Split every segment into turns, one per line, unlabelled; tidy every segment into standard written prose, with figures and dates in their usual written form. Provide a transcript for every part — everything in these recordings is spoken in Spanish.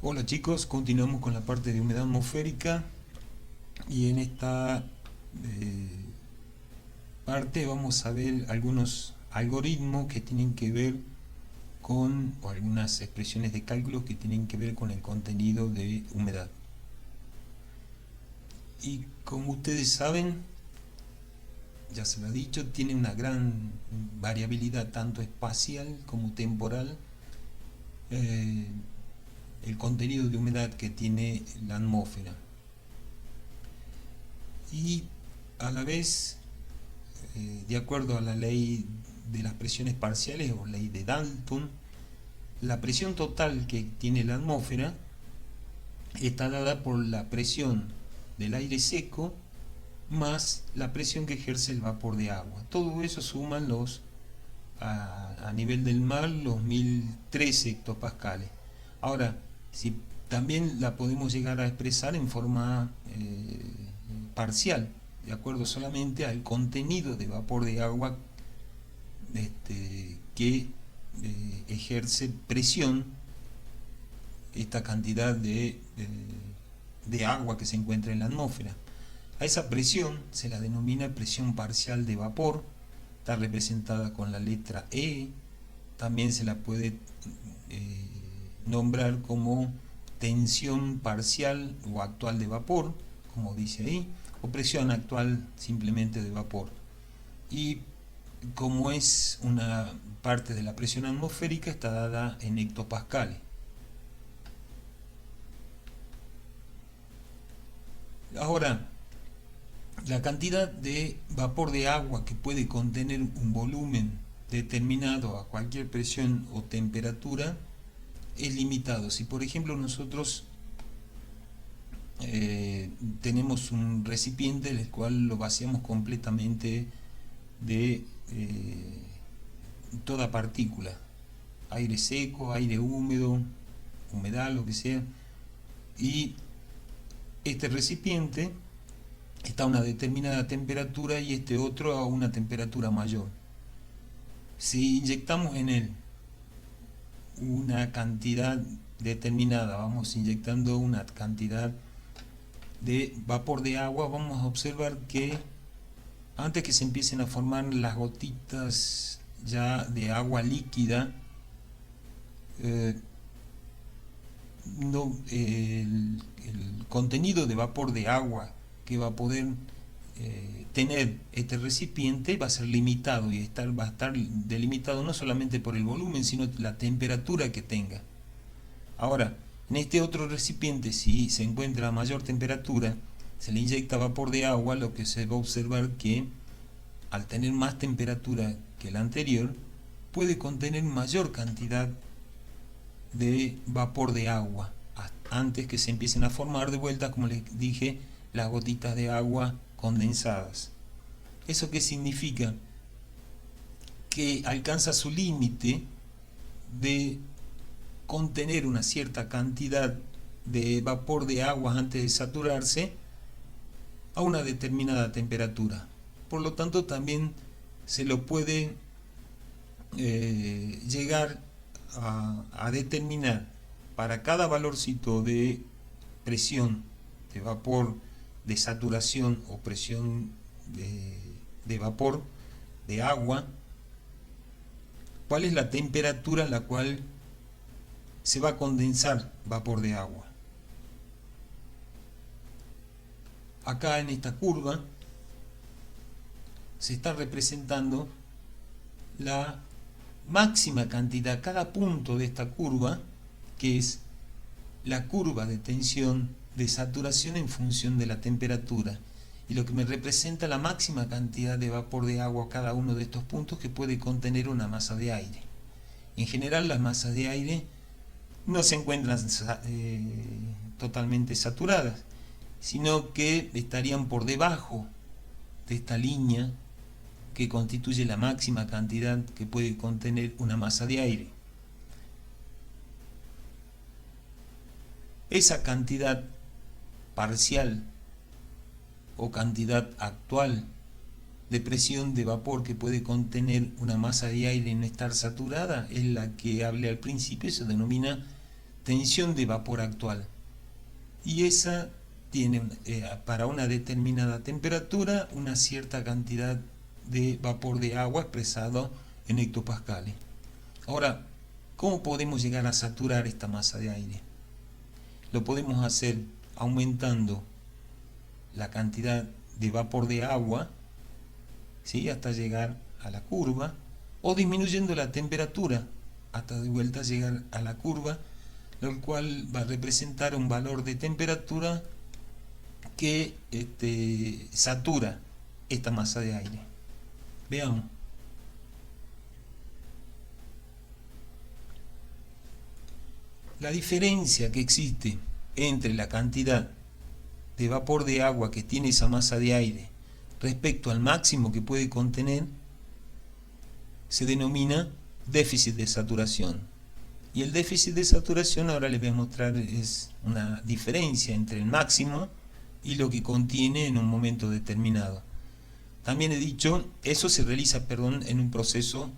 Hola chicos, continuamos con la parte de humedad atmosférica y en esta parte vamos a ver algunos algoritmos que tienen que ver con, o algunas expresiones de cálculo que tienen que ver con el contenido de humedad. Y como ustedes saben, ya se lo he dicho, tiene una gran variabilidad tanto espacial como temporal. El contenido de humedad que tiene la atmósfera y a la vez, de acuerdo a la ley de las presiones parciales o ley de Dalton, la presión total que tiene la atmósfera está dada por la presión del aire seco más la presión que ejerce el vapor de agua. Todo eso suman a nivel del mar los 1013 hectopascales. Ahora, si también la podemos llegar a expresar en forma parcial, de acuerdo solamente al contenido de vapor de agua que ejerce presión, esta cantidad de agua que se encuentra en la atmósfera. A esa presión se la denomina presión parcial de vapor, está representada con la letra E. También se la puede nombrar como tensión parcial o actual de vapor, como dice ahí, o presión actual simplemente de vapor. Y como es una parte de la presión atmosférica, está dada en hectopascales. Ahora, la cantidad de vapor de agua que puede contener un volumen determinado a cualquier presión o temperatura es limitado. Si por ejemplo nosotros tenemos un recipiente en el cual lo vaciamos completamente de toda partícula, aire seco, aire húmedo, humedad, lo que sea, y este recipiente está a una determinada temperatura y este otro a una temperatura mayor. Si inyectamos en él una cantidad determinada, vamos inyectando una cantidad de vapor de agua, vamos a observar que antes que se empiecen a formar las gotitas ya de agua líquida, el contenido de vapor de agua que va a poder tener este recipiente va a ser limitado y va a estar delimitado no solamente por el volumen, sino la temperatura que tenga. Ahora, en este otro recipiente, si se encuentra a mayor temperatura, se le inyecta vapor de agua, lo que se va a observar que al tener más temperatura que el anterior, puede contener mayor cantidad de vapor de agua antes que se empiecen a formar de vuelta, como les dije, las gotitas de agua condensadas. ¿Eso qué significa? Que alcanza su límite de contener una cierta cantidad de vapor de agua antes de saturarse a una determinada temperatura. Por lo tanto, también se lo puede llegar a determinar para cada valorcito de presión de vapor, de saturación o presión de vapor de agua, cuál es la temperatura a la cual se va a condensar vapor de agua. Acá en esta curva se está representando la máxima cantidad, cada punto de esta curva, que es la curva de tensión de saturación en función de la temperatura, y lo que me representa la máxima cantidad de vapor de agua a cada uno de estos puntos que puede contener una masa de aire. En general, las masas de aire no se encuentran totalmente saturadas, sino que estarían por debajo de esta línea que constituye la máxima cantidad que puede contener una masa de aire. Esa cantidad parcial o cantidad actual de presión de vapor que puede contener una masa de aire y no estar saturada es la que hablé al principio, se denomina tensión de vapor actual. Y esa tiene para una determinada temperatura una cierta cantidad de vapor de agua expresado en hectopascales. Ahora, ¿cómo podemos llegar a saturar esta masa de aire? Lo podemos hacer aumentando la cantidad de vapor de agua, ¿sí?, hasta llegar a la curva, o disminuyendo la temperatura hasta de vuelta llegar a la curva, lo cual va a representar un valor de temperatura que satura esta masa de aire. Veamos. La diferencia que existe entre la cantidad de vapor de agua que tiene esa masa de aire respecto al máximo que puede contener se denomina déficit de saturación. Y el déficit de saturación, ahora les voy a mostrar, es una diferencia entre el máximo y lo que contiene en un momento determinado. También he dicho, eso se realiza, en un proceso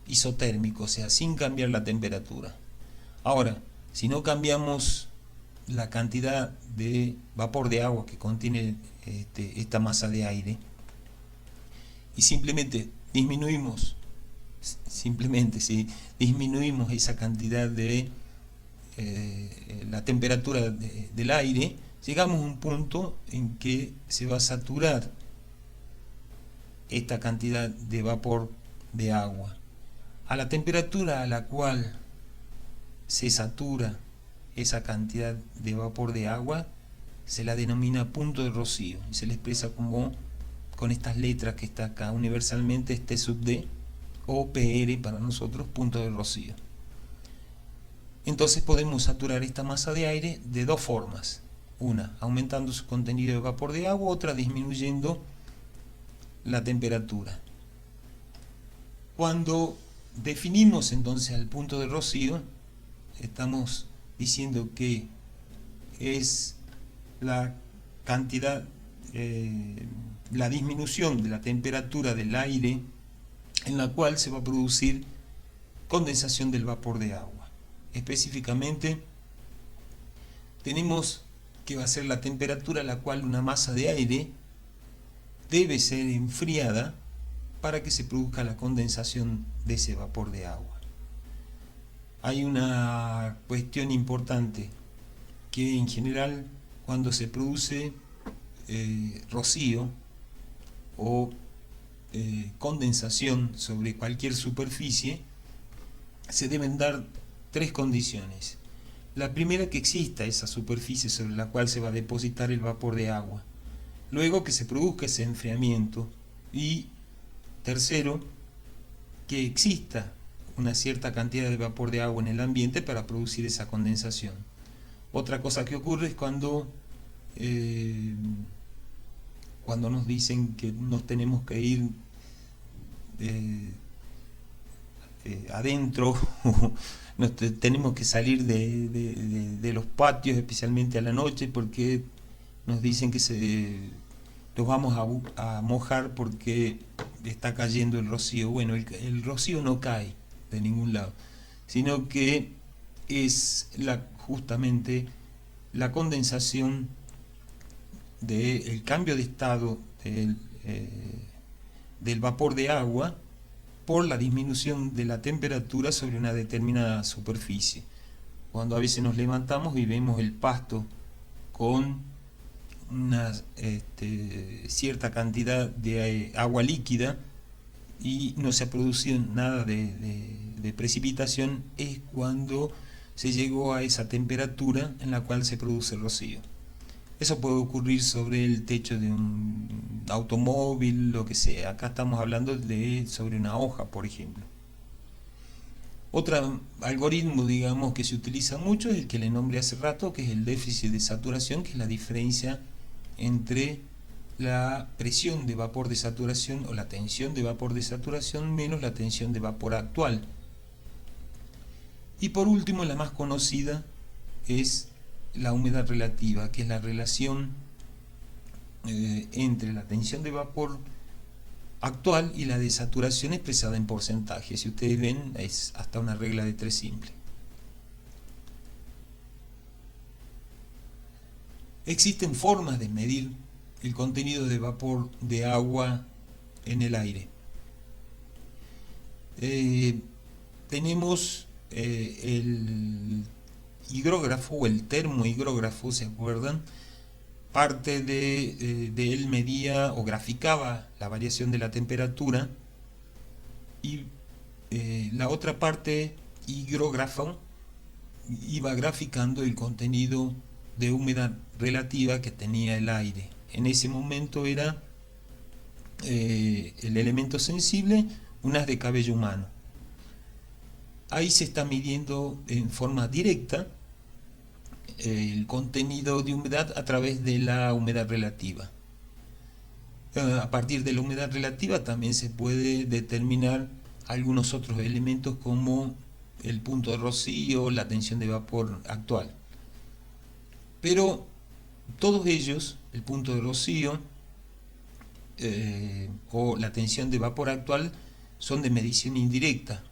isotérmico, o sea, sin cambiar la temperatura. Ahora, si no cambiamos la cantidad de vapor de agua que contiene esta masa de aire y simplemente disminuimos esa cantidad de la temperatura del aire, llegamos a un punto en que se va a saturar esta cantidad de vapor de agua. A la temperatura a la cual se satura esa cantidad de vapor de agua se la denomina punto de rocío y se le expresa como con estas letras que está acá universalmente, T sub D o PR para nosotros, punto de rocío. Entonces podemos saturar esta masa de aire de dos formas: una aumentando su contenido de vapor de agua, otra disminuyendo la temperatura. Cuando definimos entonces al punto de rocío, estamos diciendo que es la cantidad, la disminución de la temperatura del aire en la cual se va a producir condensación del vapor de agua. Específicamente, tenemos que va a ser la temperatura a la cual una masa de aire debe ser enfriada para que se produzca la condensación de ese vapor de agua. Hay una cuestión importante, que en general cuando se produce rocío o condensación sobre cualquier superficie, se deben dar tres condiciones. La primera, que exista esa superficie sobre la cual se va a depositar el vapor de agua. Luego, que se produzca ese enfriamiento. Y tercero, que exista una cierta cantidad de vapor de agua en el ambiente para producir esa condensación. Otra cosa que ocurre es cuando nos dicen que nos tenemos que ir adentro, tenemos que salir de los patios, especialmente a la noche, porque nos dicen que los vamos a mojar porque está cayendo el rocío. Bueno, el rocío no cae de ningún lado, sino que es justamente la condensación del cambio de estado del vapor de agua por la disminución de la temperatura sobre una determinada superficie. Cuando a veces nos levantamos y vemos el pasto con una cierta cantidad de agua líquida y no se ha producido nada de precipitación, es cuando se llegó a esa temperatura en la cual se produce el rocío. Eso puede ocurrir sobre el techo de un automóvil, lo que sea. Acá estamos hablando sobre una hoja, por ejemplo. Otro algoritmo, digamos, que se utiliza mucho es el que le nombré hace rato, que es el déficit de saturación, que es la diferencia entre la presión de vapor de saturación o la tensión de vapor de saturación menos la tensión de vapor actual. Y por último, la más conocida es la humedad relativa, que es la relación entre la tensión de vapor actual y la de saturación expresada en porcentaje. Si ustedes ven, es hasta una regla de 3 simple. Existen formas de medir el contenido de vapor de agua en el aire. Tenemos el higrógrafo o el termohigrógrafo, ¿se acuerdan? Parte de él medía o graficaba la variación de la temperatura, y la otra parte, higrógrafo, iba graficando el contenido de humedad relativa que tenía el aire. En ese momento era el elemento sensible, un haz de cabello humano. Ahí se está midiendo en forma directa el contenido de humedad a través de la humedad relativa. A partir de la humedad relativa también se puede determinar algunos otros elementos como el punto de rocío, la tensión de vapor actual. Pero todos ellos, el punto de rocío o la tensión de vapor actual, son de medición indirecta.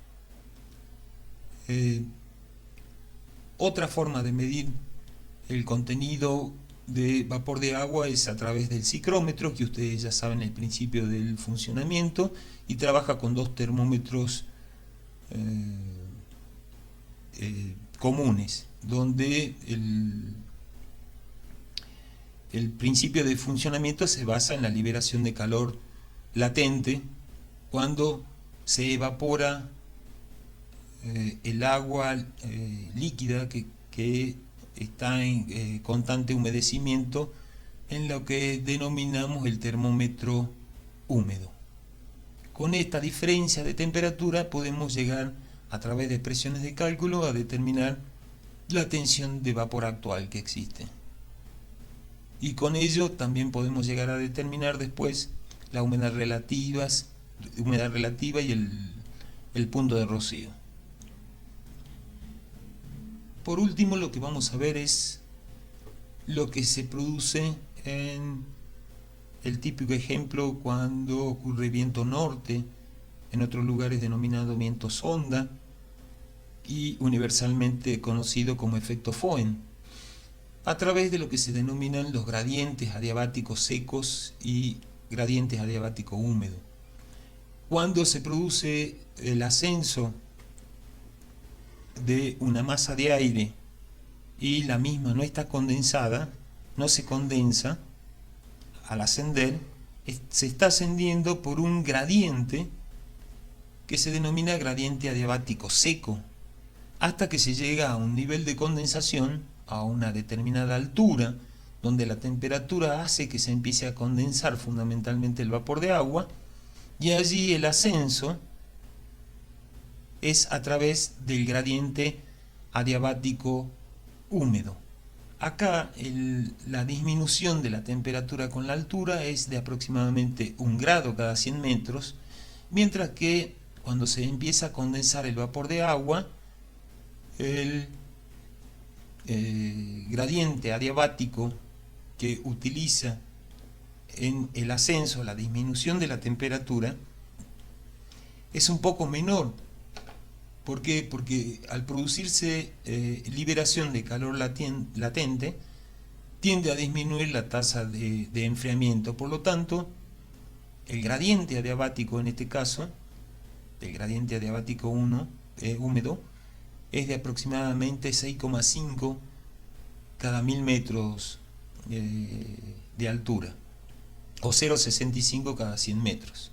Otra forma de medir el contenido de vapor de agua es a través del ciclómetro, que ustedes ya saben el principio del funcionamiento, y trabaja con dos termómetros comunes, donde el principio de funcionamiento se basa en la liberación de calor latente cuando se evapora el agua líquida que está en constante humedecimiento, en lo que denominamos el termómetro húmedo. Con esta diferencia de temperatura podemos llegar, a través de expresiones de cálculo, a determinar la tensión de vapor actual que existe. Y con ello también podemos llegar a determinar después la humedad relativa y el punto de rocío. Por último, lo que vamos a ver es lo que se produce en el típico ejemplo cuando ocurre viento norte, en otros lugares denominado viento sonda y universalmente conocido como efecto Foehn, a través de lo que se denominan los gradientes adiabáticos secos y gradientes adiabáticos húmedos. Cuando se produce el ascenso de una masa de aire y la misma no está condensada, no se condensa, al ascender se está ascendiendo por un gradiente que se denomina gradiente adiabático seco, hasta que se llega a un nivel de condensación a una determinada altura, donde la temperatura hace que se empiece a condensar fundamentalmente el vapor de agua, y allí el ascenso es a través del gradiente adiabático húmedo. Acá la disminución de la temperatura con la altura es de aproximadamente 1 grado cada 100 metros, mientras que cuando se empieza a condensar el vapor de agua, el gradiente adiabático que utiliza en el ascenso, la disminución de la temperatura, es un poco menor. ¿Por qué? Porque al producirse liberación de calor latente, tiende a disminuir la tasa de enfriamiento. Por lo tanto, el gradiente adiabático, en este caso, el gradiente adiabático húmedo, es de aproximadamente 6,5 cada 1000 metros de altura, o 0,65 cada 100 metros.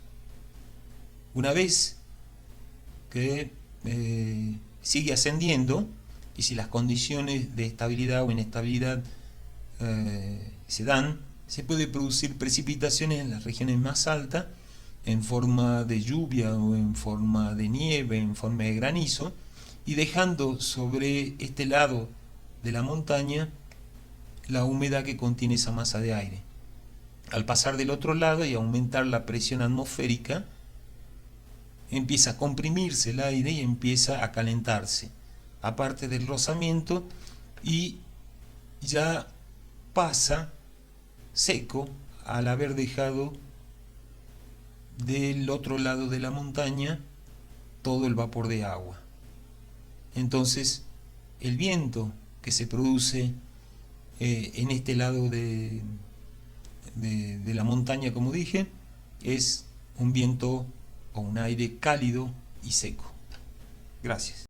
Una vez que sigue ascendiendo, y si las condiciones de estabilidad o inestabilidad se dan, se puede producir precipitaciones en las regiones más altas, en forma de lluvia o en forma de nieve, en forma de granizo, y dejando sobre este lado de la montaña la humedad que contiene esa masa de aire. Al pasar del otro lado y aumentar la presión atmosférica, empieza a comprimirse el aire y empieza a calentarse, aparte del rozamiento, y ya pasa seco al haber dejado del otro lado de la montaña todo el vapor de agua. Entonces, el viento que se produce en este lado de la montaña, como dije, es un viento o un aire cálido y seco. Gracias.